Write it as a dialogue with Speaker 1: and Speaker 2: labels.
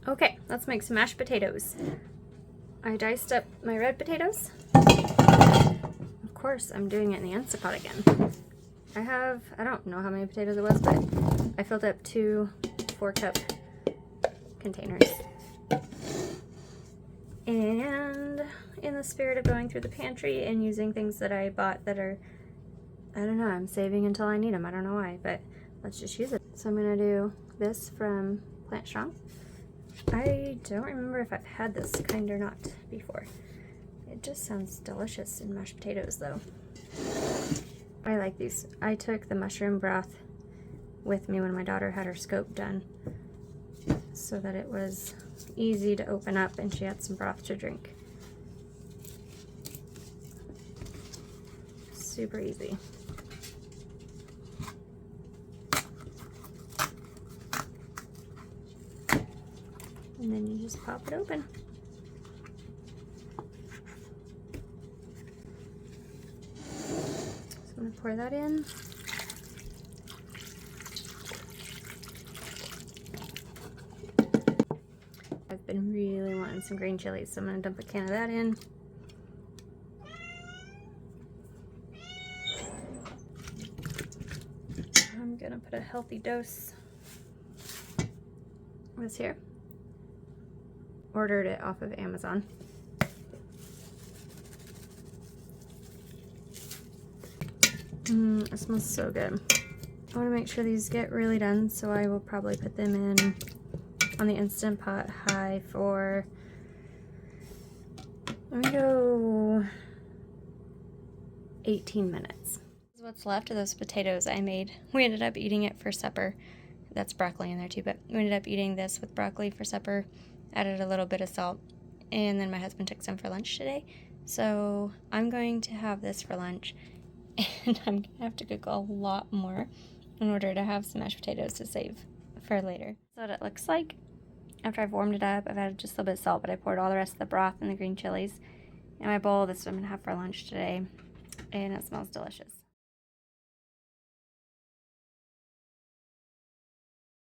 Speaker 1: Okay, let's make some mashed potatoes. I diced up my red potatoes. Of course, I'm doing it in the Instant Pot again. I don't know how many potatoes it was, but I filled up 2 4-cup containers. And in the spirit of going through the pantry and using things that I bought that are, I don't know, I'm saving until I need them. I don't know why, but let's just use it. So I'm gonna do this from Plant Strong. I don't remember if I've had this kind or not before. It just sounds delicious in mashed potatoes though. I like these. I took the mushroom broth with me when my daughter had her scope done so that it was easy to open up and she had some broth to drink. Super easy. And then you just pop it open. So I'm going to pour that in. I've been really wanting some green chilies, so I'm going to dump a can of that in. I'm going to put a healthy dose of this here. Ordered it off of Amazon. It smells so good. I want to make sure these get really done, so I will probably put them in on the Instant Pot high for, let me go 18 minutes. This is what's left of those potatoes I made. We ended up eating it for supper. That's broccoli in there too, but we ended up eating this with broccoli for supper. Added a little bit of salt, and then my husband took some for lunch today. So I'm going to have this for lunch, and I'm gonna have to cook a lot more in order to have some mashed potatoes to save for later. That's what it looks like after I've warmed it up. I've added just a little bit of salt, but I poured all the rest of the broth and the green chilies in my bowl. This is what I'm gonna have for lunch today, and it smells delicious.